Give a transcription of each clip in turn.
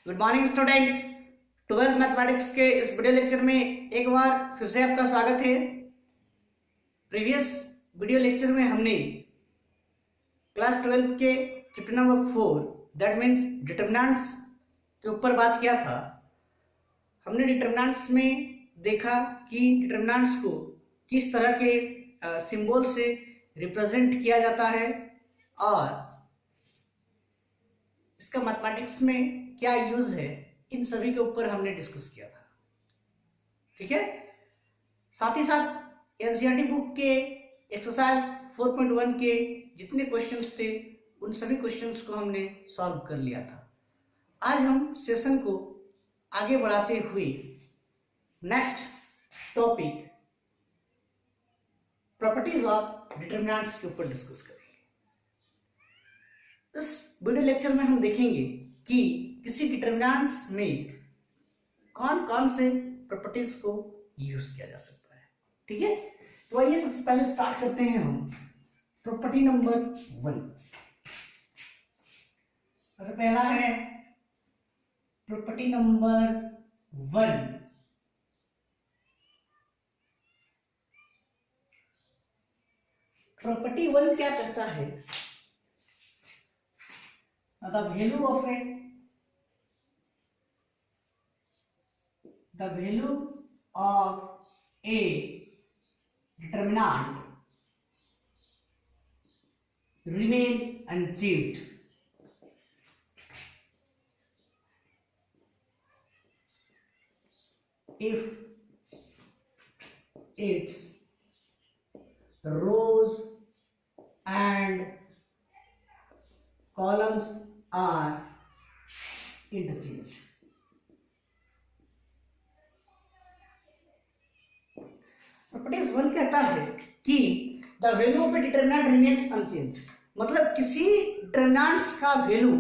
Good morning student. 12th mathematics के इस video lecture में एक बार फिर से आपका स्वागत है। प्रीवियस वीडियो लेक्चर में हमने क्लास 12 के chapter number 4 that means determinants के ऊपर बात किया था। हमने डिटरमिनेंट्स में देखा कि डिटरमिनेंट्स को किस तरह के सिंबल से रिप्रेजेंट किया जाता है और इसका मैथमेटिक्स में क्या यूज है, इन सभी के ऊपर हमने डिस्कस किया था। ठीक है, साथ ही साथ एनसीईआरटी बुक के एक्सरसाइज 4.1 के जितने क्वेश्चंस थे उन सभी क्वेश्चंस को हमने सॉल्व कर लिया था। आज हम सेशन को आगे बढ़ाते हुए next topic properties of determinants के ऊपर डिस्कस करेंगे। इस वीडियो लेक्चर में हम देखेंगे कि किसी डिटरमिनेंट्स में कौन कौन से प्रॉपर्टीज को यूज किया जा सकता है। ठीक है, तो आइए सबसे पहले स्टार्ट करते हैं हम प्रॉपर्टी नंबर 1। सबसे पहला है प्रॉपर्टी नंबर 1। प्रॉपर्टी 1 क्या कहता है? The value of a determinant remain unchanged if its rows and columns are interchanged। Properties 1 कहता है कि the value of A determinant remains unchanged, मतलब किसी डिटरमिनेंट्स का वैल्यू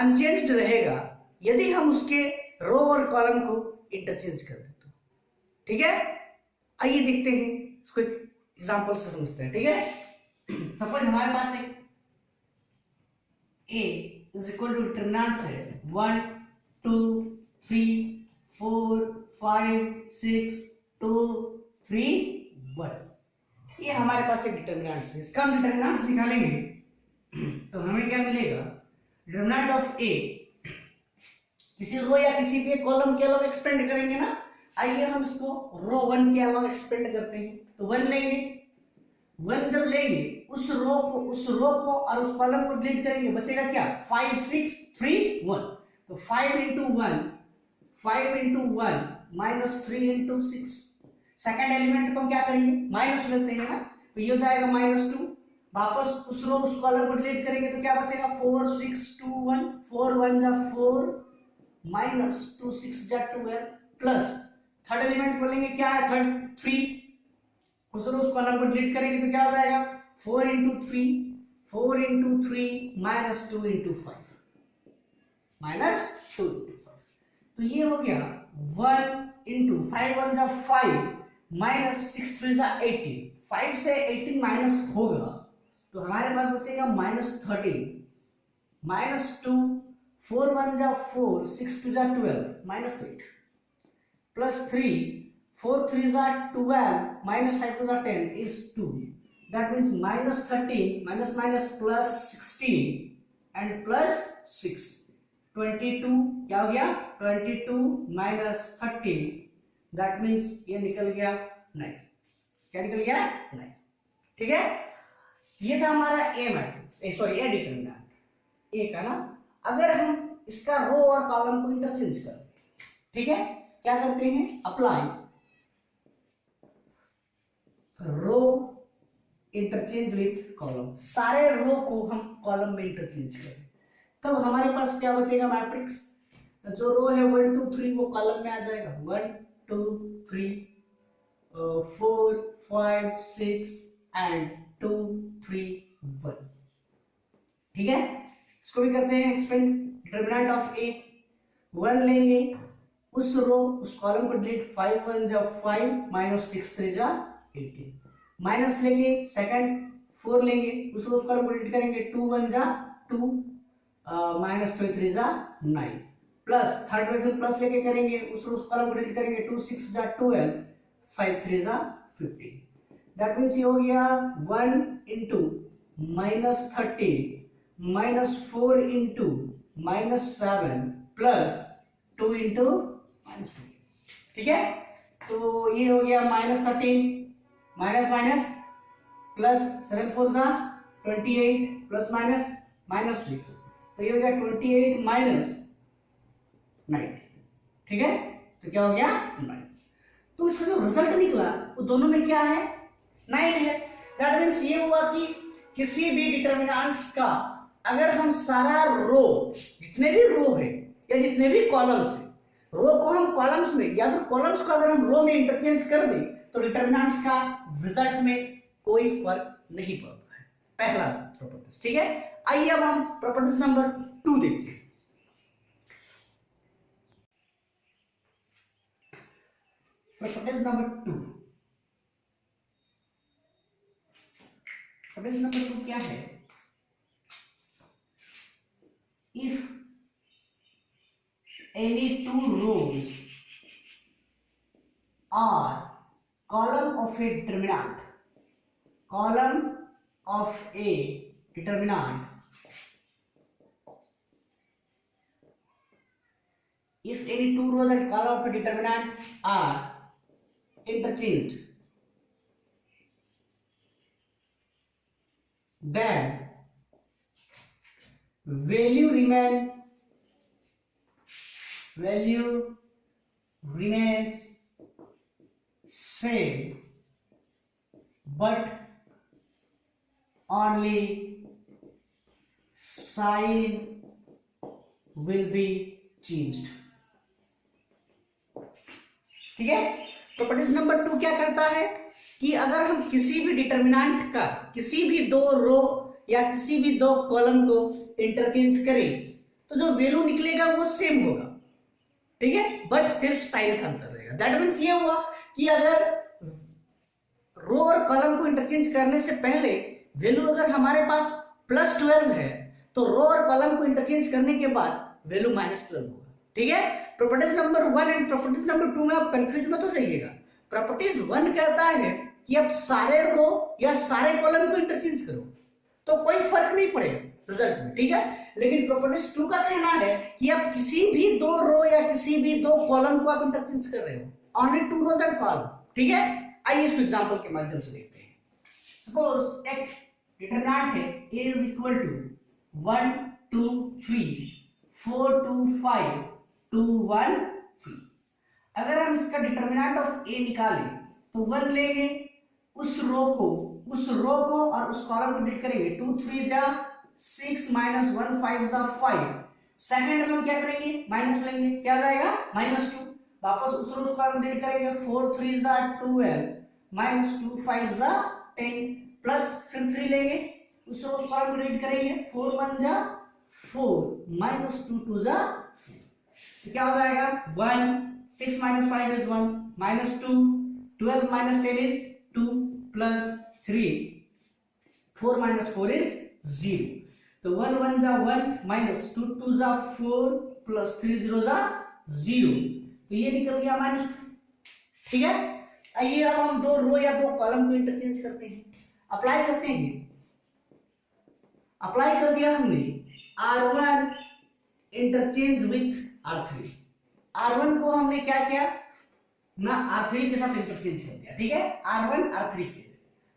अनचेंज्ड रहेगा यदि हम उसके रो और कॉलम को इंटरचेंज कर दें तो। ठीक है, आइए देखते हैं इसको एक एग्जांपल से समझते हैं। ठीक है, सपोज हमारे पास एक a is equal to determinants है 1 2 3 4 5 6 2 3 1। ये हमारे पास एक डिटरमिनेंट्स है। इसका हम डिटरमिनेंट्स निकालेंगे तो हमें क्या मिलेगा? डिटरमिनेंट ऑफ a किसी रो या किसी भी कॉलम के अलॉन्ग एक्सपेंड करेंगे ना। आइए हम इसको रो 1 के अलॉन्ग एक्सपेंड करते हैं तो 1 लेंगे। 1 जब लेंगे उस रो को और उस कॉलम को डिलीट करेंगे, बचेगा क्या? 5 6 3 1। तो 5 into 1 minus 3 into 6। Second element को हम क्या करेंगे? माइनस लेते हैं ना, तो ये हो जाएगा -2। वापस उस रो उस कॉलम को डिलीट करेंगे तो क्या बचेगा? 4 6 2 1। 4 1 जा 4 minus 2 6 जा 12 प्लस थर्ड एलिमेंट को लेंगे, क्या है? थर्ड 3। उस रो उस कॉलम को डिलीट करेंगे तो क्या हो जाएगा? 4 into 3 minus 2 into 5 तो ये हो गया 1 into 5 1 जा 5 minus 6 3 जा 18। 5 से 18 माइनस होगा तो हमारे पास बचेगा -13 -2 4 1 जा 4 6 2 जा 12 -8 प्लस 3 4 3 जा 12 -5 2 जा 10 is 2। That means -13 minus minus plus 16 and plus 6 22। क्या हो गया? 22 minus 13 that means ये निकल गया 9। क्या निकल गया? 9। ठीक है, ये था हमारा A matrix, sorry a determinant A का ना। अगर हम इसका रो और कॉलम को इंटरचेंज करते हैं, ठीक है, क्या करते हैं? Apply row interchange with column. सारे रो को हम कॉलम में इंटरचेंज करें तब हमारे पास क्या बचेगा? मैट्रिक्स जो रो है 1 2 3 वो कॉलम में आ जाएगा। 1 2 3 4 5 6 एंड 2 3 1। ठीक है, इसको भी करते हैं एक्सपेंड। डिटरमिनेंट ऑफ ए 1 लेंगे, उस रो उस कॉलम को डिलीट 5 1 जा 5 minus 6 3 जा 18 माइनस लेंगे, सेकंड 4 लेंगे, उस कॉलम को डिलीट करेंगे 2 1 जा 2 माइनस 3 जा 9 प्लस थर्ड में फिर प्लस लेके करेंगे, उस कॉलम को डिलीट करेंगे, 2 6 जा 12, 5 3 जा 15। दैट मीन्स ये हो गया 1 into minus 13 minus 4 into minus 7 plus 2 into minus 15। ठीक है, तो ये हो गया माइनस 13 माइनस माइनस प्लस 7 4 जा 28 प्लस माइनस माइनस 6, तो ये हो गया 28 माइनस 9। ठीक है, तो क्या हो गया 9। तो इसका जो रिजल्ट निकला वो दोनों में क्या है 9 है। दैट मीन्स ये हुआ कि किसी भी डिटरमिनेंट्स का अगर हम सारा रो, जितने भी रो है या जितने भी कॉलम्स है, रो को हम कॉलम्स में या फिर कॉलम्स को अगर हम रो में इंटरचेंज कर दें तो डिटरमिनेंट्स का रिजल्ट में कोई फर्क नहीं पड़ता है। पहला प्रॉपर्टीज। ठीक है, आइए अब हम प्रॉपर्टीज नंबर 2 देखते हैं। प्रॉपर्टीज नंबर 2, प्रॉपर्टीज नंबर 2 क्या है? If any two rows are column of a determinant, column of a determinant, if any two rows and column of a determinant are interchanged, then value remains same, but only sign will be changed। ठीक है, properties number 2 क्या करता है कि अगर हम किसी भी डिटरमिनेंट का किसी भी दो रो या किसी भी दो कॉलम को इंटरचेंज करें तो जो वैल्यू निकलेगा वो सेम होगा। ठीक है, बट सिर्फ साइन का अंतर रहेगा। दैट मीन्स ये हुआ कि अगर रो और कॉलम को इंटरचेंज करने से पहले वैल्यू अगर हमारे पास +12 है तो रो और कॉलम को इंटरचेंज करने के बाद वैल्यू -12 होगा। ठीक है, properties number 1 and properties number 2 में आप कंफ्यूज मत हो जाइएगा। प्रॉपर्टीज 1 कहता है कि आप सारे रो या सारे कॉलम को इंटरचेंज करो तो कोई फर्क नहीं पड़ेगा रिजल्ट में। ठीक है, लेकिन प्रॉपर्टीज 2 का कहना है कि आप किसी भी दो रो या किसी भी दो कॉलम को आप इंटरचेंज कर रहे हो, ओनली 2 रोज एंड कॉलम। ठीक है, आइए इसको एग्जांपल के माध्यम से देखते हैं। सपोज एक डिटरमिनेंट है a इज इक्वल टू 1 2 3 4 2 5 2 1 3। अगर हम इसका डिटरमिनेंट ऑफ a निकालें तो 1 लेंगे, उस रो को और उस कॉलम को डिलीट करेंगे, 2 3 जा 6 माइनस 1 5 जा 5। सेकंड में हम क्या करेंगे माइनस लेंगे, क्या जाएगा -2, वापस उस रो को हम डिलीट करेंगे, 4 3 जा 12 माइनस 2 5 जा 10 प्लस फिर 3 लेंगे, उस रो को हम डिलीट करेंगे, 4 1 जा 4 माइनस 2 2 जा 4। तो क्या हो जाएगा 1 6 minus 5 is 1 minus 2 12 minus 10 is 2 plus 3 4 minus 4 is 0। तो 1 1 जा 1 माइनस 2 2 जा 4 प्लस 3 0 जा 0, तो ये निकल गया -2। ठीक है, आइए अब हम दो रो या दो कॉलम को इंटरचेंज करते हैं, अप्लाई करते हैं। अप्लाई कर दिया हमने R1 interchange with R3। R1 को हमने क्या किया ना R3 के साथ इंटरचेंज कर दिया। ठीक है, R1 R3 के,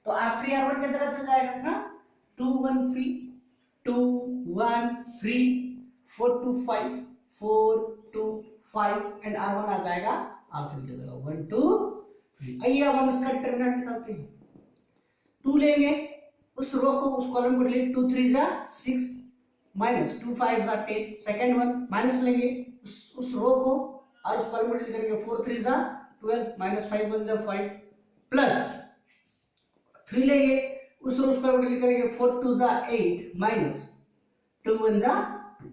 तो R3 R1 की जगह चल जाएगा ना 2 1 3 2 1 3 4 2 5 4 2 5 एंड R1 आ जाएगा R3 की जगह 1 2 3। आइए अब हम इसका डिटरमिनेंट निकालते हैं। 2 लेंगे, उस रो को उस कॉलम को डिलीट, 2 3 जा 6 माइनस 2 5 जा 10। सेकंड वन माइनस लेंगे, उस रो को और उस कॉलम को डिलीट करेंगे, 4 3 जा 12 माइनस 5 1 जा 5 प्लस 3 लेंगे, उस रो को डिलीट करेंगे, 4 2 जा 8 माइनस 2 1 जा 2।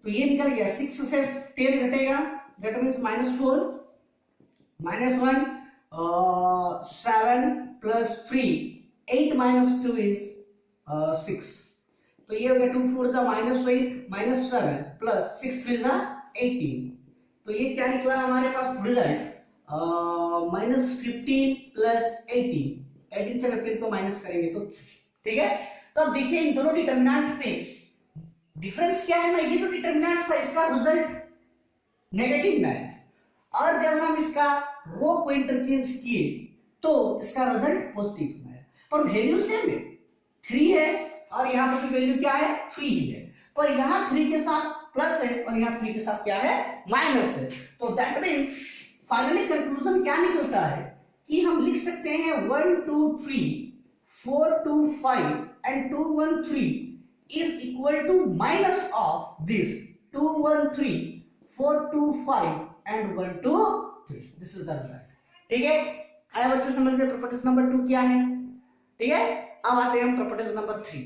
तो ये निकल गया 6 से 10 घटेगा, that means -4 -1 7 plus 3 8 minus 2 is 6। तो ये हो गया 2 4 जा -8 -7 प्लस 6 3 जा 18। तो ये क्या निकला हमारे पास रिजल्ट -15 प्लस 18 से 15 को माइनस करेंगे तो ठीक है। तो अब देखिए इन दोनों डिटरमिनेंट में डिफरेंस क्या है ना, ये जो डिटरमिनेंट था इसका रिजल्ट नेगेटिव में है और जब हम इसका रो को इंटरचेंज किए तो इसका रिजल्ट पॉजिटिव में है, पर वैल्यू सेम है 3 है और यहाँ पर वैल्यू क्या है 3 ही है, पर यहाँ 3 के साथ प्लस है और यहाँ 3 के साथ क्या है माइनस है। तो दैट मीन्स फाइनली कंक्लूजन क्या निकलता है कि हम लिख सकते हैं 1 2 3 4 2 5 and 2 1 3 is equal to minus of this 2 1 3 4 2 5 and 1 2 3। this is the result। ठीक है, आया बच्चों समझ में प्रॉपर्टीज नंबर 2 क्या है। ठीक है, अब आते हैं हम properties number 3।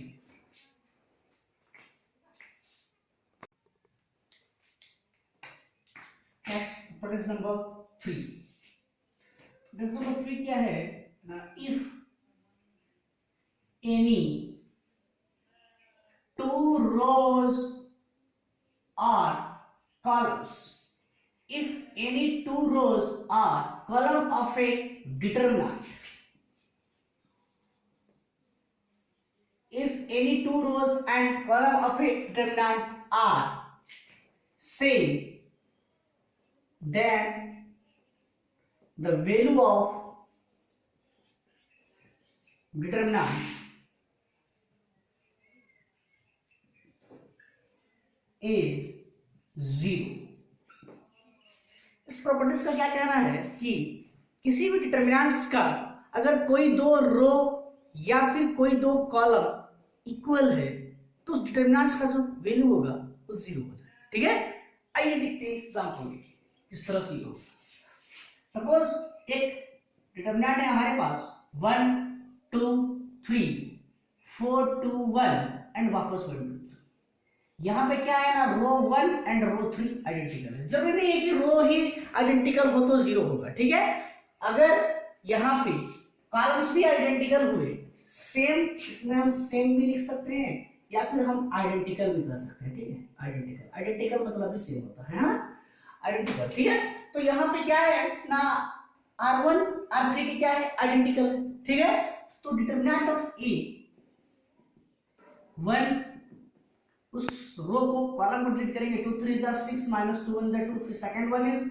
Properties number 3, properties number 3 क्या है ना, if any two rows are columns, if any two rows are column of a determinant, if any two rows and column of a determinant are same, then the value of determinant is 0। इस properties का क्या कहना है कि किसी भी determinants का अगर कोई दो रो या फिर कोई दो कॉलम इक्वल है तो उस डिटरमिनेंट्स का जो वैल्यू होगा वो 0 हो जाएगा। ठीक है, आइए देखते हैं एग्जांपल में किस तरह से होगा। सपोज एक डिटरमिनेंट है हमारे पास 1 2 3 4 2 1 एंड वापस 1 2। यहां पे क्या है ना, रो 1 एंड रो 3 आइडेंटिकल है। जरूरी नहीं है कि रो ही आइडेंटिकल हो तो 0 होगा। ठीक है, अगर यहां पे कॉलम्स भी आइडेंटिकल हुए, सेम, इसमें हम सेम भी लिख सकते हैं या फिर हम आइडेंटिकल भी कर सकते हैं। ठीक है, आइडेंटिकल, आइडेंटिकल मतलब भी सेम होता है ना, आइडेंटिकल। ठीक है, तो यहां पे क्या है ना, R1 R3 की क्या है आइडेंटिकल है। ठीक है, तो डिटरमिनेंट ऑफ ए 1, उस रो को कॉलम को डिलीट करेंगे 2 3 जा 6 माइनस 2 1 जा 2, फिर second one is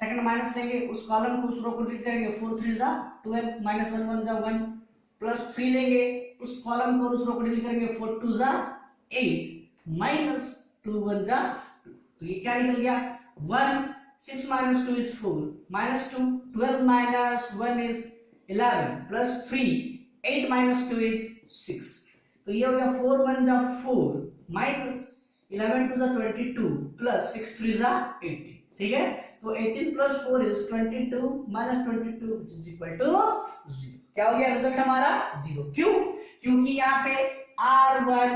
second minus लेंगे उस कॉलम को, उस रो को डिलीट करेंगे 4 3 जा 12 माइनस 1 1 जा 1 प्लस 3 लेंगे उस कॉलम को, उस रो को डिलीट करेंगे 4 2 जा 8 माइनस 2 1 जा 2। तो ये क्या निकल गया 1 6 minus 2 is 4 minus 2 12 minus 1 is 11 plus 3 8 minus 2 is 6। तो ये हो गया 4 1 जा 4 माइनस 11 2 जा 22 प्लस 6 3 जा 18। ठीक है, तो 18 plus 4 is 22 minus 22 which is equal to 0। क्या हो गया रिजल्ट हमारा 0। क्यों? क्योंकि यहाँ पे R1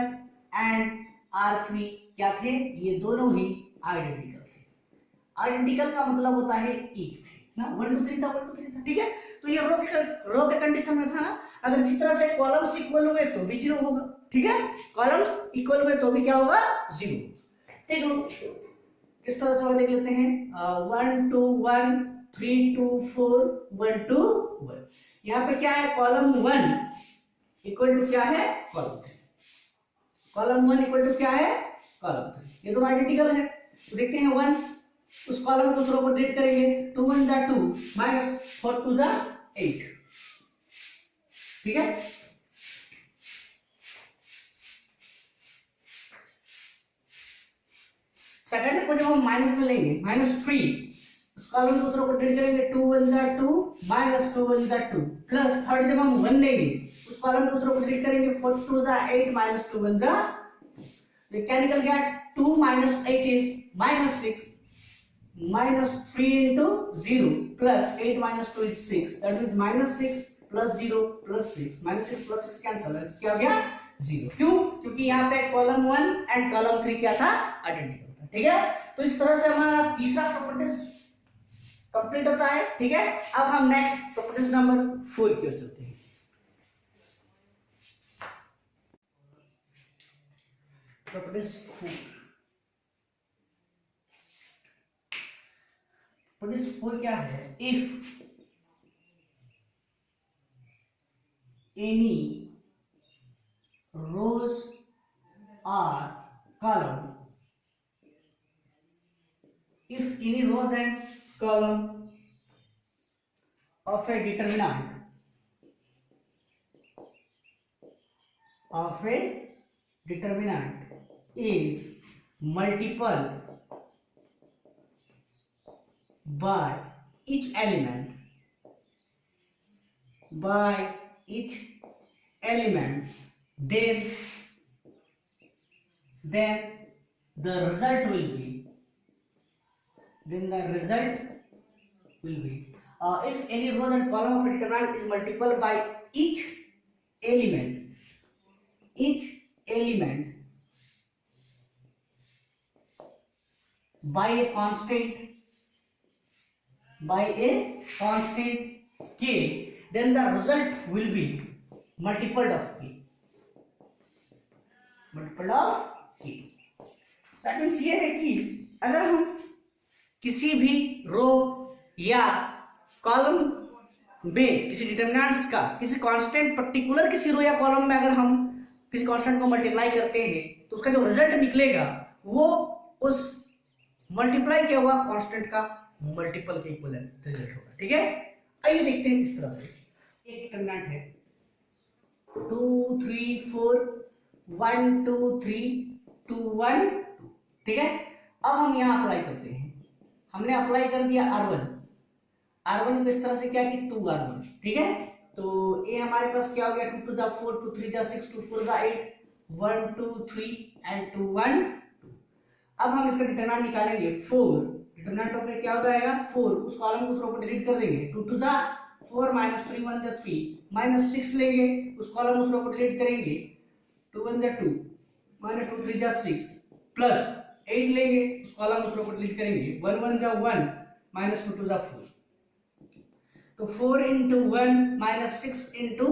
एंड R3 क्या थे, ये दोनों ही आइडेंटिकल थे। आइडेंटिकल का मतलब होता है एक थे ना, 1 2 3 था 1 2 3 था। ठीक है, तो ये रो के कंडीशन में था ना, अगर इसी तरह से कॉलम्स इक्वल हुए तो भी 0 होगा। ठीक है, कॉलम्स इक्वल हुए तो भी क्या होगा 0। देखो किस तरह से होगा देख लेते हैं, 1 2 1 3 2 4 1 2 1। यहाँ पे क्या है, कॉलम 1 इक्वल टू क्या है कॉलम 3, कॉलम 1 इक्वल टू क्या है कॉलम 3। ये दोनों आइडेंटिकल है। तो देखते हैं 1 उस कॉलम को दूसरों को डिलीट करेंगे 2 1 जा 2 माइनस 4 2 जा 8। ठीक है, सेकंड को जब हम माइनस में लेंगे -3 उस कॉलम को दूसरों को डिलीट करेंगे 2 1 जा 2 माइनस 2 1 जा 2 प्लस थर्ड जब हम 1 लेंगे उस कॉलम को दूसरों को डिलीट करेंगे 4 2 जा 8 माइनस 2 1 जा। तो क्या निकल गया 2 minus 8 is -6 minus 3 into 0 plus 8 minus 2 is 6, that means -6 plus 0 plus 6, -6 plus 6 cancel, क्या हो गया 0। क्यों? क्योंकि यहाँ पे कॉलम 1 एंड कॉलम 3 क्या था आइडेंटिकल था। ठीक है, तो इस तरह से हमारा तीसरा प्रॉपर्टीज कंप्लीट होता है। ठीक है, अब हम नेक्स्ट प्रॉपर्टीज नंबर 4 की ओर चलते हैं। प्रॉपर्टीज 4, प्रॉपर्टीज 4 क्या है? If any rows or column, if any rows and column of a determinant is multiple by each element then the result will be if any rows and column of a determinant is multiple by each element by a constant k, then the result will be multiple of k. That means ये है कि अगर हम किसी भी रो या column में किसी डिटरमिनेंट्स का किसी कांस्टेंट पर्टिकुलर किसी रो या कॉलम में अगर हम किसी कांस्टेंट को मल्टीप्लाई करते हैं तो उसका जो रिजल्ट निकलेगा वो उस मल्टीप्लाई किया हुआ कांस्टेंट का मल्टीपल के इक्विवेलेंट रिजल्ट होगा। ठीक है, आइए देखते हैं किस तरह से। एक डिटरमिनेंट है 2 3 4 1 2 3 2 1 2, ठीक है। अब हम यहाँ अप्लाई करते हैं, हमने अप्लाई कर दिया R1 को इस तरह से क्या कि 2R1, ठीक है। तो ये हमारे पास क्या हो गया 2 2 जा 4 2 3 जा 6 2 4 जा 8 1 2 3 एंड 2 1 2। अब हम इसका डिटरमिनेंट निकालेंगे 4, डिटरमिनेंट ऑफ क्या हो जाएगा 4, उस कॉलम को उस रो को डिलीट कर देंगे 2 2 जा 4 -3 1 जा 3 -6 लेंगे, उस कॉलम उस रो को डिलीट करेंगे 2 1 जा 2 -2 3 जा 6 प्लस 8 लेंगे, उस कॉलम उस रो को डिलीट करेंगे 1 1 जा 1 -2 2 जा 4। तो 4 into 1 -6 into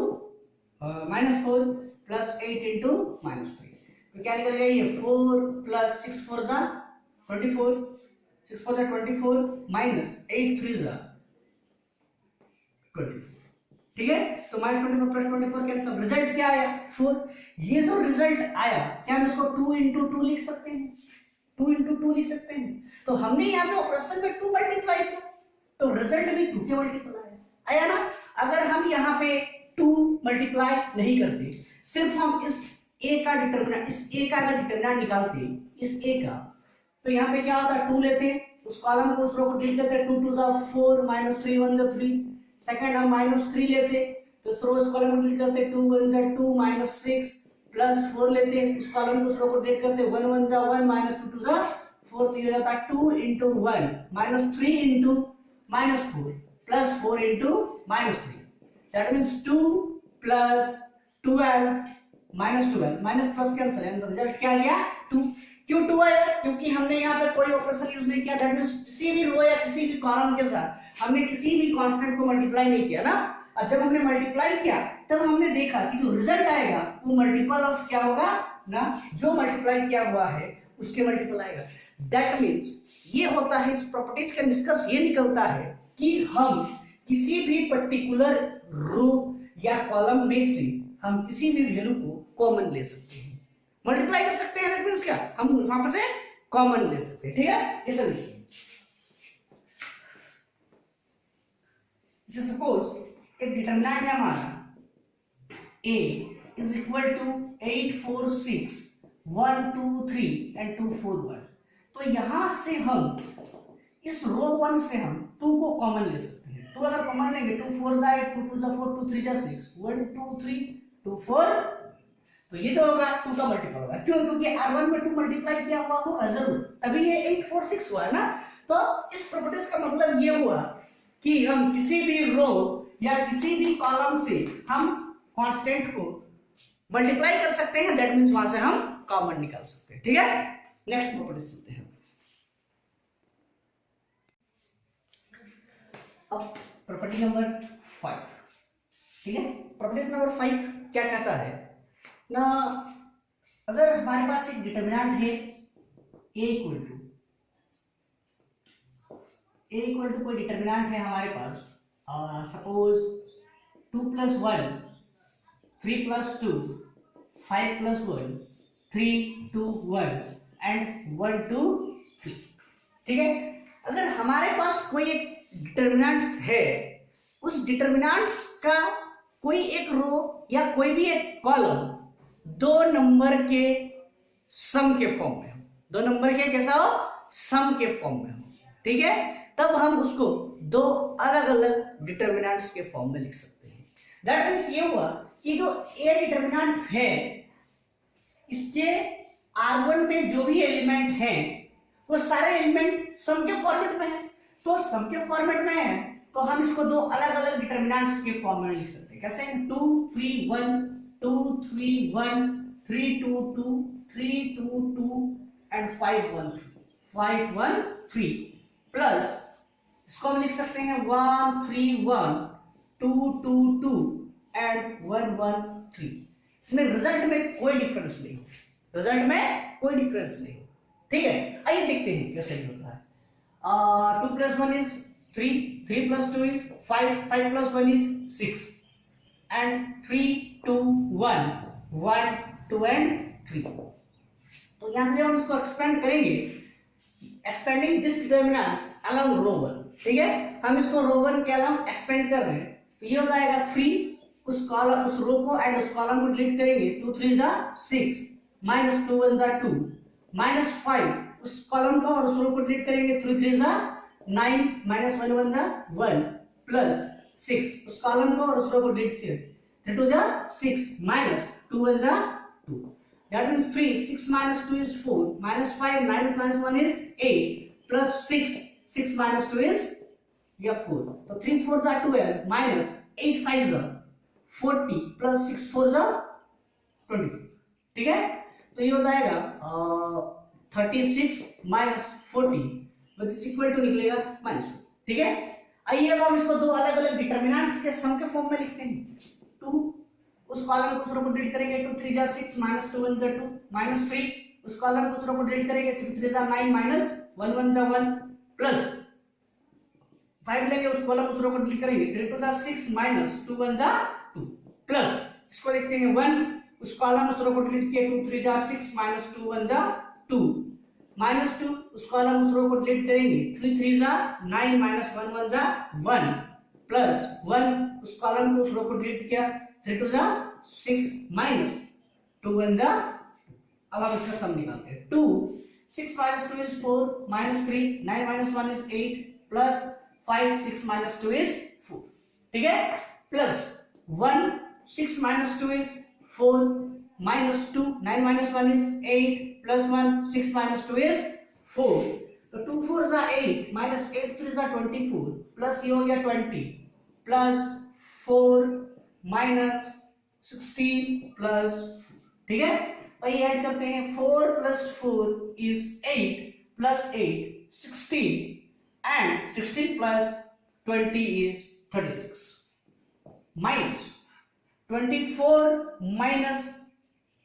-4 plus 8 into -3, तो क्या निकल गया ये 4 plus 6 4 जा 24 6 4 जा 24 minus 8 3 जा 24, ठीक है। तो -24 plus 24 कैंसिल, रिजल्ट क्या आया 4। ये जो रिजल्ट आया क्या हम इसको 2 into 2 लिख सकते हैं, 2 into 2 लिख सकते हैं। तो हमने यहाँ पे ऑपरेशन में 2 मल्टीप्लाई किया तो रिजल्ट भी 2 के मल्टीप्लाई आया ना। अगर हम यहाँ पे 2 मल्टीप्लाई नहीं करते, सिर्फ हम इस a का डिटरमिनेंट, इस a का अगर डिटरमिनेंट निकालते इस a का, तो यहाँ पे क्या होता 2 लेते, उस कॉलम को उस रो को डिलीट करते 2 2 जा 4 -3 1 जा 3, सेकंड हम -3 लेते तो इस रो उस कॉलम को डिलीट करते 2 1 जा 2 -6 प्लस 4 लेते, उस कॉलम को उस रो को डिलीट करते 1 1 जा 1 -2 2 जा 4, तो ये हो जाता 2 into 1 -3 into -4 plus 4 into -3, that means 2 plus 12 minus 12 minus plus cancel है, रिजल्ट क्या आया 2। क्यों 2 आया? क्योंकि हमने यहाँ पे कोई ऑपरेशन यूज नहीं किया, दैट मींस किसी भी रो या किसी भी कॉलम के साथ हमने किसी भी कांस्टेंट को मल्टीप्लाई नहीं किया ना। और जब हमने मल्टीप्लाई किया तब हमने देखा कि जो रिजल्ट आएगा वो मल्टीपल ऑफ क्या होगा ना, जो मल्टीप्लाई किया हुआ है उसके मल्टीपल आएगा। दैट मींस ये होता है, इस प्रॉपर्टीज का निष्कर्ष ये निकलता है कि हम किसी भी पर्टिकुलर रो या कॉलम में से हम किसी भी वैल्यू को कॉमन ले सकते हैं, मल्टीप्लाई कर सकते हैं, दैट मींस क्या हम वहां पर से कॉमन ले सकते हैं, ठीक है। ऐसा लिखिए, सपोज एक डिटरमिनेंट है हमारा a is equal to 8 4 6 1 2 3 and 2 4 1, तो यहां से हम इस रो 1 से हम 2 को कॉमन ले सकते हैं। 2 अगर कॉमन लेंगे 2 4 जा 8 2 2 जा 4 2 3 जा 6 1 2 3 2 4, तो ये जो होगा 2 का मल्टीपल होगा। क्यों? क्योंकि R1 में 2 मल्टीप्लाई किया हुआ होगा जरूर, तभी ये 8 4 6 हुआ है ना। तो इस प्रॉपर्टीज का मतलब ये हुआ कि हम किसी भी रो या किसी भी कॉलम से हम कांस्टेंट को मल्टीप्लाई कर सकते हैं, दैट मींस वहां से हम कॉमन निकाल सकते हैं, ठीक है। नेक्स्ट प्रॉपर्टी चलते हैं। अब प्रॉपर्टी नंबर 5, ठीक है। प्रॉपर्टी नंबर 5 क्या कहता है ना, अगर हमारे पास एक डिटर्मिनेंट है ए इक्वल टू कोई डिटर्मिनेंट है हमारे पास, सपोज 2+1, 3+2, 5+1, 3, 2, 1 एंड 1, 2, 3। ठीक है, अगर हमारे पास कोई एक डिटर्मिनेंट्स है, उस डिटर्मिनेंट्स का कोई एक रो या कोई भी एक कॉलम दो नंबर के सम के फॉर्म में हो, दो नंबर के कैसा हो, सम के फॉर्म में हो, ठीक है, तब हम उसको दो अलग अलग डिटर्मिनेंट्स के फॉर्म में लिख सकते हैं। दैट मीन्स ये हुआ कि जो ए डिटर्मिनेंट है, इसके R1 में जो भी एलिमेंट हैं वो सारे एलिमेंट सम के फॉर्मेट में है, तो सम के फॉर्मेट में है तो हम इसको दो अलग अलग डिटर्मिनेंट्स के फॉर्म में लिख सकते हैं। कैसे? 2, 3, 1, 2, 3, 1, 3, 2, 2, 3, 2, 2 एंड 5, 1, 3, 5, 1, 3 प्लस इसको हम लिख सकते हैं 1, 3, 1, 2, 2, 2 एंड 1, 1, 3। इसमें रिजल्ट में कोई डिफरेंस नहीं हो, रिजल्ट में कोई डिफरेंस नहीं हो, ठीक है। आइए देखते हैं कैसे होता है। 2+1 is 3, 3+2 is 5, 5+1 is 6 and 3, 2, 1, 1, 2 and 3। तो यहां से जब हम इसको एक्सपेंड करेंगे, एक्सपेंडिंग दिस डिटर्मिनेंट्स अलोंग रो 1, ठीक है, हम इसको रो 1 के अलोंग एक्सपेंड कर रहे हैं, तो ये हो जाएगा 3, उस कॉलम उस रो को एंड उस कॉलम को डिलीट करेंगे, 2 3 6 माइनस 2 1 2 माइनस 5 उस कॉलम का और उस रो को डिलीट करेंगे, 3 3 9 माइनस 1 1 1 प्लस 6 उस कॉलम को और उस रो को डिलीट किया, 3 2 6 minus 2 1 2। That means 3, 6 minus 2 is 4, minus 5, 9 minus 1 is 8, plus 6, 6 minus 2 is 4. So 3 4s are 12, minus 8 5s are 40, plus 6 4s are 24. ठीक है, तो ये हो जाएगा 36 minus 40, which is equal to निकलेगा minus 2। ठीक है, आइए अब हम इसको दो अलग अलग डिटर्मिनेंट्स के सम के फॉर्म में लिखते हैं। 2 उस कॉलम को उस रो को डिलीट करेंगे, 2 3 6 माइनस 2 1 2 माइनस 3 उस कॉलम को उस रो को डिलीट करेंगे, 3 3 9 माइनस 1 1 1 प्लस 5 लेंगे, उस कॉलम उस रो को डिलीट करेंगे, 3 2 6 माइनस 2 1 2 प्लस इसको लिखते हैं 1 उस कॉलम उस रो को डिलीट किया, 2 3 6 माइनस 2 1 2 माइनस 2 उस कॉलम उस रो को डिलीट करेंगे, 3 3 9 माइनस 1 1 1 प्लस 1 उस कॉलम को उस रो को डिलीट किया, 3 2 6 माइनस 2 1 अब हम इसका सम निकालते हैं। 2 6 minus 2 is 4 minus 3 9 minus 1 is 8 plus 5 6 minus 2 is 4। ठीक है, plus 1 6 minus 2 is 4 minus 2 9 minus 1 is 8 plus 1 6 minus 2 is 4। तो 2 4s are 8 minus 8 3s are 24 plus ये हो गया 20 प्लस 4 माइनस 16 प्लस, ठीक है, और ये ऐड करते हैं, 4 plus 4 is 8 plus 8 16 and 16 plus 20 is 36 minus 24 minus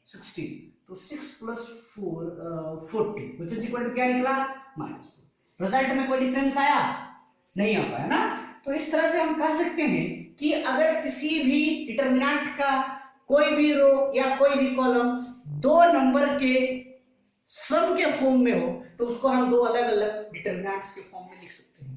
16, तो 6 plus 4 40 which is equal to क्या निकला, -4। रिजल्ट में कोई डिफरेंस आया नहीं आ पाया ना। तो इस तरह से हम कह सकते हैं कि अगर किसी भी डिटर्मिनेंट का कोई भी रो या कोई भी कॉलम दो नंबर के सम के फॉर्म में हो तो उसको हम दो अलग अलग डिटर्मिनेंट्स के फॉर्म में लिख सकते हैं।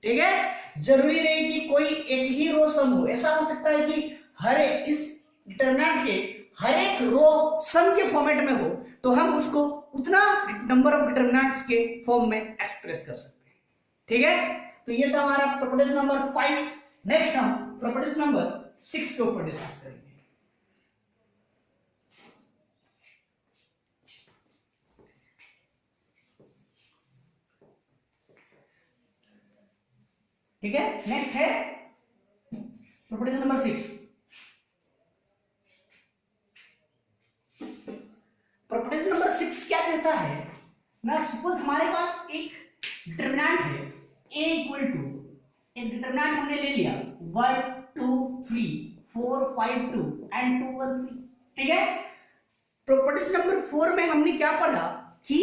ठीक है, जरूरी नहीं कि कोई एक ही रो सम हो, ऐसा हो सकता है कि हर इस डिटर्मिनेंट के हर एक रो सम के फॉर्मेट में हो तो हम उसको उतना नंबर ऑफ डिटर्मिनेंट्स के फॉर्म में एक्सप्रेस कर सकते हैं। ठीक है, तो ये था हमारा प्रॉपर्टीज नंबर 5। नेक्स्ट हम प्रॉपर्टीज नंबर 6 के ऊपर डिस्कस करेंगे। ठीक है, नेक्स्ट है प्रॉपर्टीज नंबर 6। प्रॉपर्टीज नंबर 6 क्या कहता है ना, सपोज हमारे पास एक डिटर्मिनेंट है a इक्वल टू, एक डिटर्मिनेंट हमने ले लिया 1 2 3 4 5 2 एंड 2 1 3। ठीक है, प्रॉपर्टीज नंबर 4 में हमने क्या पढ़ा कि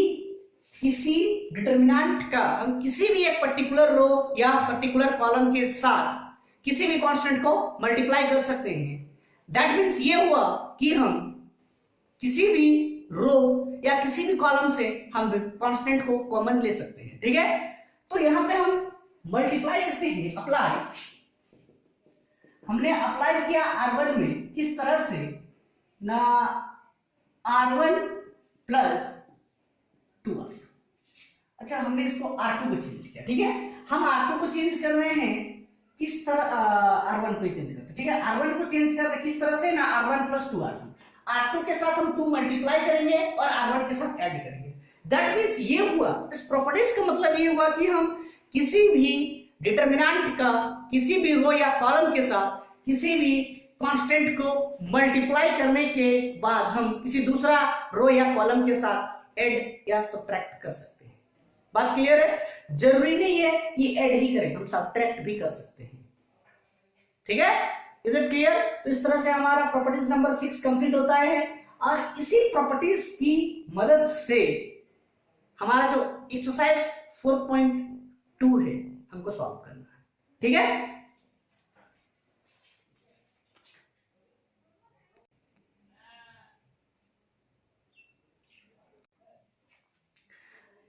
किसी डिटरमिनेंट का हम किसी भी एक पर्टिकुलर रो या पर्टिकुलर कॉलम के साथ किसी भी कांस्टेंट को मल्टीप्लाई कर सकते हैं। दैट मीन्स ये हुआ कि हम किसी भी रो या किसी भी कॉलम से हम कांस्टेंट को कॉमन ले सकते हैं। ठीक है, तो यहां पे हम मल्टीप्लाई करते हैं, अप्लाई। हमने अप्लाई किया R1 में किस तरह से ना, R1 प्लस 2R। अच्छा, हमने इसको R2 को चेंज किया। ठीक है, हम R2 को चेंज कर रहे हैं किस तरह, R1 को चेंज करते हैं। ठीक है, R1 को चेंज कर रहे हैं किस तरह से ना, R1 प्लस 2R2। R2 के साथ हम 2 मल्टीप्लाई करेंगे और R1 के साथ ऐड करेंगे। दैट मीन्स ये हुआ, इस प्रॉपर्टीज का मतलब ये हुआ कि हम किसी भी डिटरमिनेंट का किसी भी रो या कॉलम के साथ किसी भी कांस्टेंट को मल्टीप्लाई करने के बाद हम किसी दूसरा रो या कॉलम के साथ ऐड या सब्ट्रैक्ट कर सकते हैं। बात क्लियर है? जरूरी नहीं है कि ऐड ही करें, हम सब्ट्रैक्ट भी कर सकते हैं। ठीक है, इज इट क्लियर? तो इस तरह से हमारा प्रॉपर्टीज नंबर 6 कंप्लीट होता है और इसी प्रॉपर्टीज की मदद से हमारा जो एक्सरसाइज 4.2 है हमको सॉल्व करना है। ठीक है,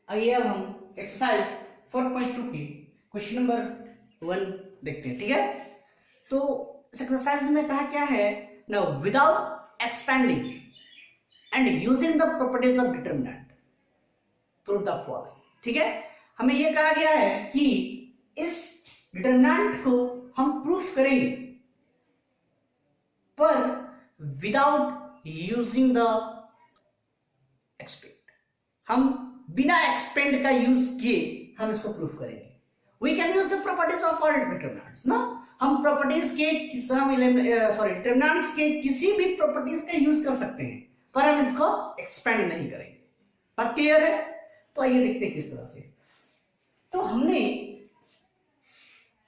आइए अब हम एक्सरसाइज 4.2 की क्वेश्चन नंबर 1 देखते हैं। ठीक है, तो इस एक्सरसाइज में कहा क्या है ना, without expanding and using the properties of determinant prove the following. ठीक है, हमें यह कहा गया है कि इस डिटरमिनेंट को हम प्रूफ करेंगे पर विदाउट यूजिंग द एक्सपेंड, हम बिना एक्सपेंड का यूज किए हम इसको प्रूफ करेंगे। We can use the properties of all determinants ना, हम प्रॉपर्टीज के डिटरमिनेंट्स के किसी भी प्रॉपर्टीज का यूज कर सकते हैं पर हम इसको एक्सपेंड नहीं करेंगे। बात क्लियर है? तो आइए देखते हैं किस तरह से। तो हमने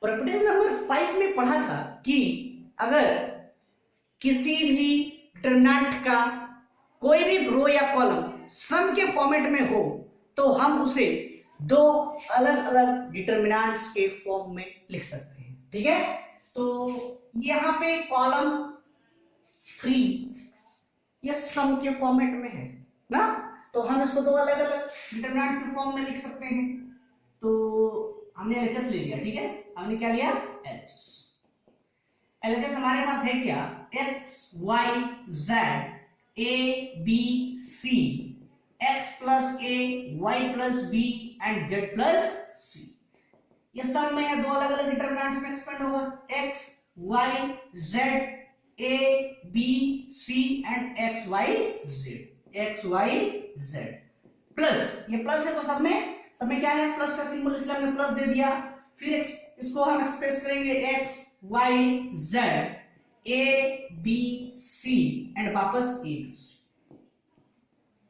प्रॉपर्टीज नंबर 5 में पढ़ा था कि अगर किसी भी डिटरमिनेंट का कोई भी रो या कॉलम सम के फॉर्मेट में हो तो हम उसे दो अलग अलग डिटरमिनेंट्स के फॉर्म में लिख सकते हैं। ठीक है, तो यहां पे कॉलम 3 ये सम के फॉर्मेट में है ना, तो हम इसको दो अलग अलग डिटरमिनेंट के फॉर्म में लिख सकते हैं। तो हमने एलएचएस ले लिया। ठीक है, हमने क्या लिया? एलएचएस। एलएचएस हमारे पास है क्या, X Y Z A B C, x plus A, Y plus B and z plus C. ये सब में है, दो अलग अलग डिटरमिनेंट्स में एक्सपेंड होगा, x y z a b c and x y z plus, ये प्लस है तो सब में क्या है, प्लस का सिंबल इसलिए हमने प्लस दे दिया। फिर इसको हम एक्सप्रेस करेंगे x y z a b c and वापस a b c।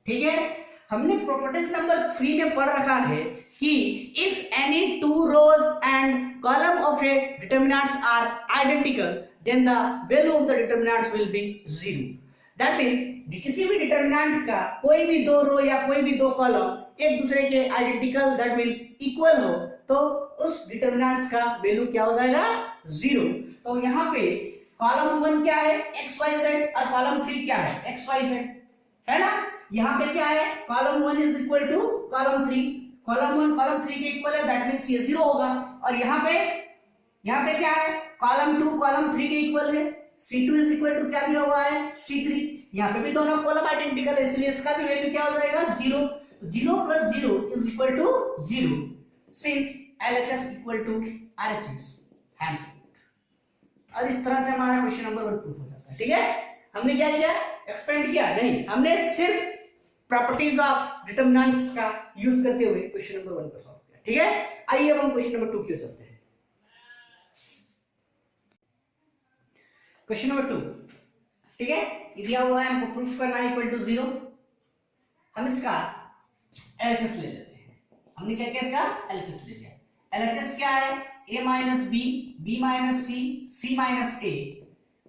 ठीक है, हमने प्रॉपर्टीज नंबर 3 में पढ़ रखा है कि if any two rows and column of a determinants are identical then the value of the determinants will be 0। That means किसी भी डिटरमिनेंट का कोई भी दो रो या कोई भी दो कॉलम एक दूसरे के आइडेंटिकल दैट मींस इक्वल हो तो उस डिटरमिनेंट्स का वैल्यू क्या हो जाएगा? 0। तो यहाँ पे कॉलम 1 क्या है, xyz, और कॉलम 3 क्या है, xyz, है ना। यहाँ पे क्या है, column 1 is equal to column 3, column 1 column 3 के इक्वल है, दैट मींस ये 0 होगा। और यहाँ पे क्या है, कॉलम 2 कॉलम 3 के इक्वल है, C2 इज इक्वल टू क्या दिया हुआ है, C3। यहाँ पे भी दोनों कॉलम आइडेंटिकल है इसलिए इसका भी वैल्यू क्या हो जाएगा, 0। तो 0 plus 0 is equal to 0 since LHS equal to RHS hence. और इस तरह से हमारा क्वेश्चन नंबर 1 प्रूफ हो जाता है। ठीक है, हमने क्या किया, एक्सपेंड किया नहीं, हमने सिर्फ प्रॉपर्टीज ऑफ डिटरमिनेंट्स का यूज करते हुए क्वेश्चन नंबर 1 को सॉल्व किया। ठीक है, आइए अब हम क्वेश्चन नंबर 2 की ओर चलते हैं। क्वेश्चन नंबर 2, ठीक है, ये दिया हुआ है, हमको प्रूफ करना है इक्वल टू 0। हम इसका एलएचएस ले लेते हैं। हमने क्या किया, इसका एलएचएस ले लिया। एलएचएस क्या है, a minus B, B minus C, C minus A,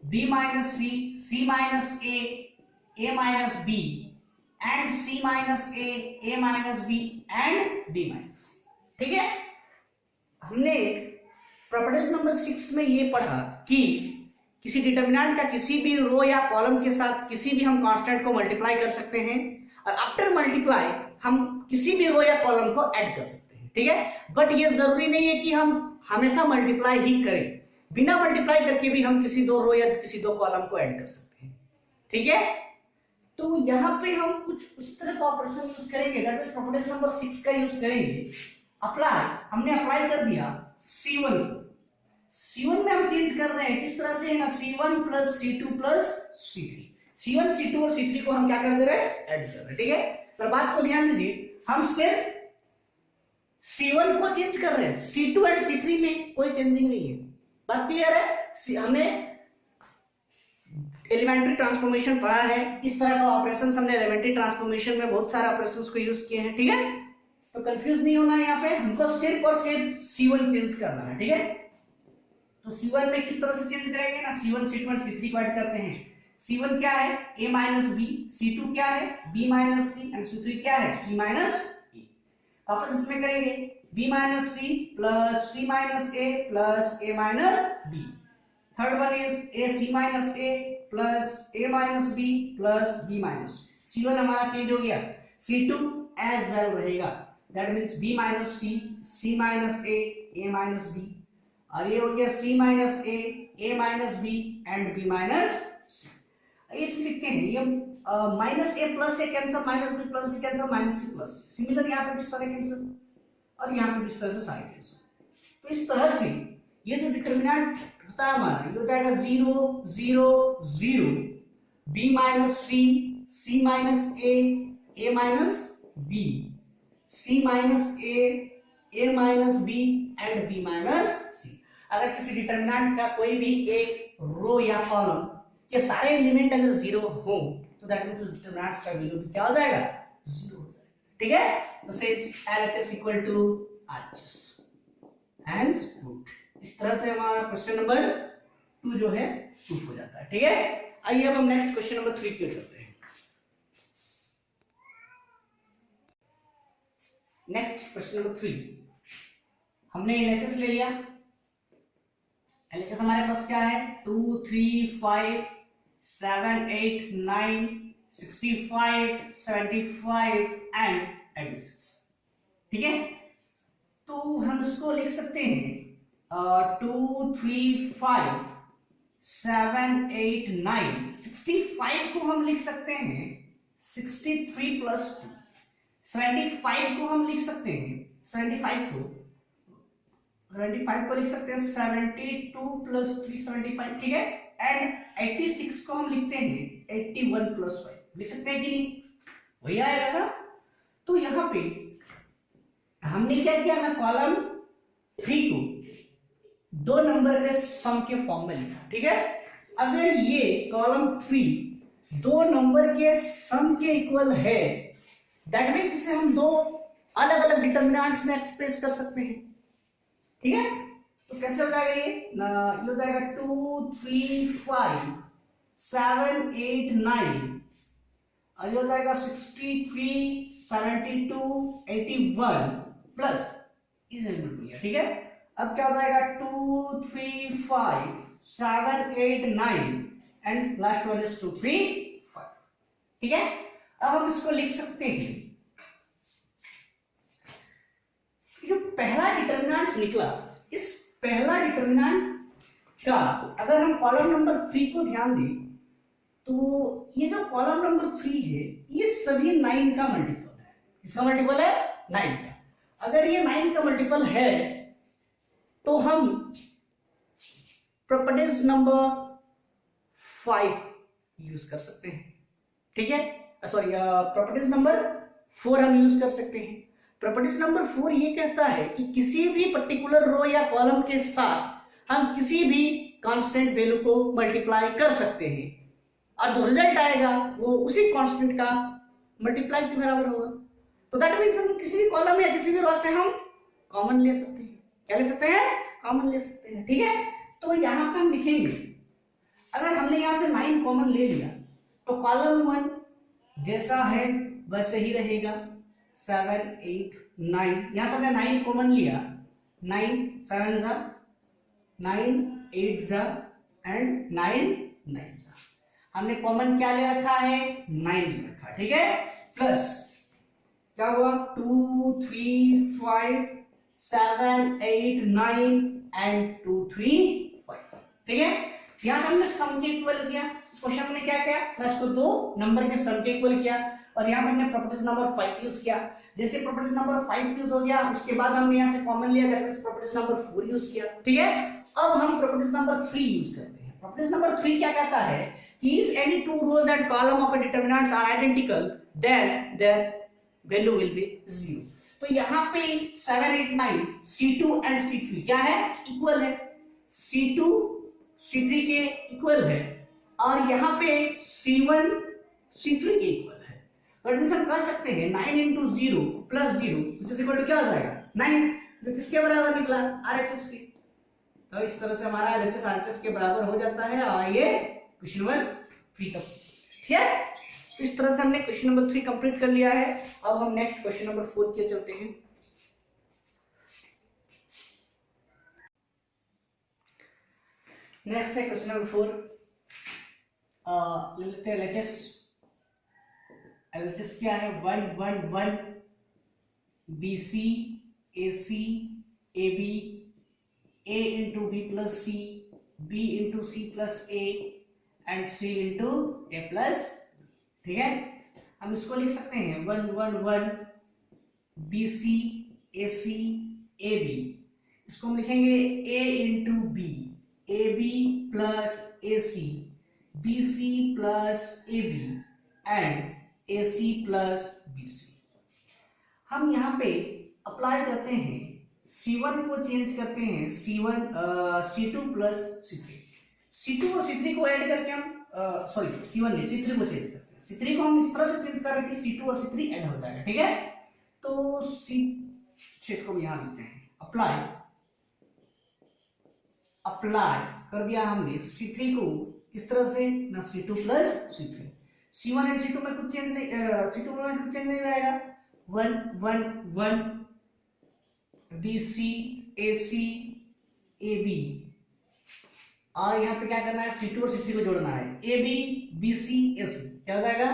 B minus C, C minus A, a minus b and c minus a minus b and d minus c। ठीक है, हमने प्रॉपर्टीज नंबर 6 में ये पढ़ा कि किसी डिटर्मिनेंट का किसी भी रो या कॉलम के साथ किसी भी हम कांस्टेंट को मल्टीप्लाई कर सकते हैं और आफ्टर मल्टीप्लाई हम किसी भी रो या कॉलम को ऐड कर सकते हैं। ठीक है, बट ये जरूरी नहीं है कि हम हमेशा मल्टीप्लाई ही करें, बिना मल्टीप्लाई करके भी हम किसी दो रो या किसी दो कॉलम को ऐड कर सकते हैं। ठीक है, तो यहाँ पे हम कुछ उस तरह का ऑपरेशन यूज करेंगे, दैट मींस प्रॉपर्टी नंबर 6 का यूज करेंगे। अप्लाई, हमने अप्लाई कर दिया C1 को, C1 में हम चेंज कर रहे हैं किस तरह से है ना, C1 plus C2 plus C3, C1 C2 और C3 को हम क्या कर दे रहे हैं, ऐड कर रहे हैं। ठीक है, पर बात को ध्यान दीजिए, हम सिर्फ C1 को चेंज कर रहे हैं, C2 एंड C3 में कोई चेंजिंग नहीं है। बात क्लियर है, हमने एलिमेंट्री ट्रांसफॉर्मेशन पढ़ा है, इस तरह का ऑपरेशंस हमने एलिमेंट्री ट्रांसफॉर्मेशन में बहुत सारे ऑपरेशंस को यूज किए हैं। ठीक है, तो कंफ्यूज नहीं होना है, यहाँ पे हमको सिर्फ और सिर्फ C1 चेंज करना है। ठीक है, तो C1 में किस तरह से चेंज करेंगे ना, C1 C2 और C3 को ऐड करते हैं। C1 क्या है, a माइनस b, C2 क्या है, b minus c and C3 क्या है, c माइनस e। वापस इसमें करेंगे b minus c plus c minus a plus a minus b। Third one is ac minus a plus a minus b plus b minus. C1 हमारा change हो गया, C2 as well रहेगा, that means b minus c, c minus a minus b, और ये हो गया c minus a minus b and b minus c। इसमें लिखते हैं ये माइनस a प्लस से cancel, minus b plus b cancel, minus c plus c। Similar यहाँ पे भी सारे कैंसिल और यहाँ पे भी इस तरह से सारे कैंसिल। तो इस तरह से ये जो डिटर्मिनेंट होता है हमारा, ये हो जाएगा 0 0 0, b minus c, c minus a minus b, c minus a minus b and b minus c। अगर किसी डिटर्मिनेंट का कोई भी एक रो या कॉलम ये सारे एलिमेंट अगर 0 हो तो दैट मींस डिटर्मिनेंट्स का वैल्यू भी क्या हो जाएगा, 0 हो जाएगा। ठीक है, तो since LHS equal to RHS, hence रूट। इस तरह से हमारा क्वेश्चन नंबर 2 जो है प्रूफ हो जाता है। ठीक है, आइए अब हम नेक्स्ट क्वेश्चन नंबर 3 की ओर चलते हैं। नेक्स्ट क्वेश्चन नंबर 3, हमने LHS ले लिया। LHS हमारे पास क्या है, 2 3 5 7 8 9 65 75 एंड 86। ठीक है, तो हम इसको लिख सकते हैं 2 3 5 7 8 9 65 को हम लिख सकते हैं 63 प्लस 2, 75 को हम लिख सकते हैं 75 को लिख सकते हैं 72 प्लस 3 75। ठीक है, एंड 86 को हम लिखते हैं 81 प्लस 5, लिख सकते हैं कि नहीं, वही आएगा ना। तो यहाँ पे हमने क्या किया ना, कॉलम 3 को दो नंबर के सम के फॉर्म में लिखा। ठीक है, अगर ये कॉलम 3 दो नंबर के सम के इक्वल है, दैट मीन्स इसे हम दो अलग अलग डिटर्मिनेंट्स में एक्सप्रेस कर सकते हैं। ठीक है, तो कैसे हो जाएगा ये हो जाएगा 2 3 5 7 8 9, और ये हो जाएगा 63 72 81 प्लस इस एलिमेंट को लिया। ठीक है, अब क्या हो जाएगा 2 3 5 7 8 9 एंड लास्ट वन इज 2 3 5। ठीक है, अब हम इसको लिख सकते हैं, जो पहला डिटर्मिनेंट निकला, इस पहला डिटर्मिनेंट का अगर हम कॉलम नंबर 3 को ध्यान दें तो ये जो कॉलम नंबर 3 है ये सभी 9 का मल्टीपल है। इसका मल्टीपल है 9 का। अगर ये 9 का मल्टीपल है तो हम प्रॉपर्टीज नंबर 5 यूज कर सकते हैं। ठीक है, सॉरी प्रॉपर्टीज नंबर 4 हम यूज कर सकते हैं। प्रॉपर्टीज नंबर 4 ये कहता है कि किसी भी पर्टिकुलर रो या कॉलम के साथ हम किसी भी कांस्टेंट वैल्यू को मल्टीप्लाई कर सकते हैं और जो रिजल्ट आएगा वो उसी कांस्टेंट का मल्टीप्लाई के बराबर होगा। तो दैट मींस हम किसी भी कॉलम या किसी भी रो से हम कॉमन ले सकते हैं। क्या ले सकते हैं, कॉमन ले सकते हैं। ठीक है, तो यहां पर हम लिखेंगे, अगर हमने यहां से 9 कॉमन ले लिया तो कॉलम 1 जैसा है वैसे ही रहेगा, 7 8 9, यहां से हमने 9 कॉमन लिया, 9 7 जा 9 8 जा एंड 9 9 जा, हमने कॉमन क्या ले रखा है, 9 ले रखा, ठीक है। प्लस क्या हुआ, 2 3 5 7 8 9 एंड 2 3 5, ठीक है। यहां हमने सम के इक्वल किया, क्वेश्चन में क्या किया, मैं इसको दो नंबर के सम के इक्वल किया, और यहां पर हमने प्रॉपर्टीज नंबर 5 यूज किया। जैसे प्रॉपर्टीज नंबर 5 यूज हो गया, उसके बाद हमने यहां से कॉमन लिया, that means properties number 4 use किया, ठीक है। अब हम प्रॉपर्टीज नंबर 3 यूज करते हैं। प्रॉपर्टीज नंबर 3 क्या कहता है कि if any two rows and column of a determinants are identical, then their value will be 0। तो यहाँ पे 7 8 9 C2 एंड C3 क्या है, इक्वल है, C2 C3 के इक्वल है, और यहाँ पे C1 C3 के इक्वल है। तो हम कह सकते हैं 9 into 0 plus 0 इस इक्वल टू क्या हो जाएगा, 9, जो किसके बराबर निकला, RHS के। तो इस तरह से हमारा LHS RHS के बराबर हो जाता है, और ये क्वेश्चन नंबर 3 तक, ठीक है। तो इस तरह से हमने क्वेश्चन नंबर 3 कंप्लीट कर लिया है। अब हम नेक्स्ट क्वेश्चन नंबर 4 के चलते हैं। नेक्स्ट है क्वेश्चन नंबर 4, ले लेते हैं LHS। LHS क्या है, 1 1 1 BC AC AB A into B plus C B into C plus A and C into A plus, ठीक है। हम इसको लिख सकते हैं 1 1 1 BC AC AB, इसको हम लिखेंगे A into B AB plus AC BC plus AB and AC plus BC। हम यहाँ पे अप्लाई करते हैं, C1 को चेंज करते हैं, C2 plus C3, C2 और C3 को ऐड करके हम C1 नहीं C3 को चेंज करते हैं। C3 को हम इस तरह से चेंज कर रहे हैं कि C2 और C3 ऐड हो जाएगा, ठीक है। तो इसको भी यहां लिखते हैं, अप्लाई कर दिया हमने C3 को इस तरह से ना, C2 plus C3, C1 and C2 में कुछ चेंज नहीं, C2 में कुछ चेंज नहीं रहेगा, 1 1 1 BC AC AB, और यहाँ पे क्या करना है, C2 और C3 को जोड़ना है, AB BC AC, क्या हो जाएगा,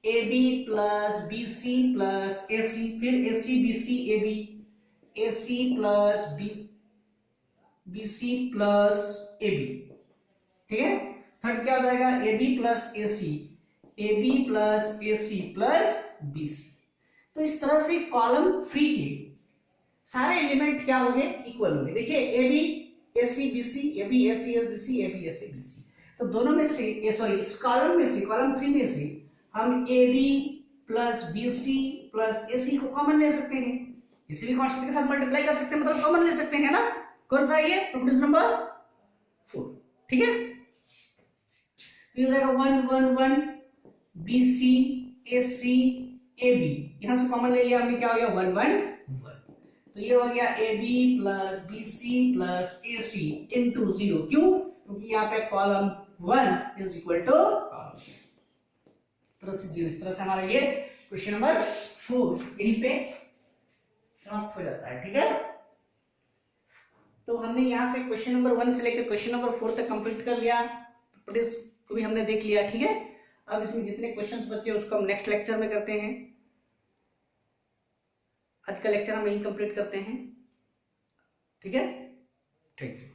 AB plus BC plus AC, फिर AC BC AB AC plus BC plus AB, ठीक है। थर्ड क्या हो जाएगा, AB plus AC AB plus AC plus BC। तो इस तरह से कॉलम 3 के सारे एलिमेंट क्या होंगे, इक्वल होंगे। देखिए AB AC BC AB AC BC AB AC BC, तो दोनों में से इस कॉलम में से, कॉलम 3 में से हम AB plus BC plus AC को कॉमन ले सकते हैं, इसी भी कांस्टेंट के साथ मल्टीप्लाई कर सकते हैं, मतलब कॉमन ले सकते हैं ना। कौन सा ये, प्रॉपर्टी नंबर 4, ठीक है। तो ये हो जाएगा 1 1 1 BC AC AB, यहां से कॉमन ले लिया हमने, क्या हो गया 1 1 1, तो ये हो गया AB plus BC plus AC into 0, क्यों, क्योंकि यहाँ पे column 1 is equal to column, इस तरह से 0, इस तरह से हमारा ये क्वेश्चन नंबर 4 यहीं पे समाप्त हो जाता है, ठीक है। तो हमने यहाँ से क्वेश्चन नंबर 1 से लेकर क्वेश्चन नंबर 4 तक कंप्लीट कर लिया, प्रैक्टिस को भी हमने देख लिया, ठीक है। अब इसमें जितने क्वेश्चंस बचे उसको हम नेक्स्ट लेक्चर में करते हैं। आज का लेक्चर हम यहीं कंप्लीट करते हैं, ठीक है, ठीक।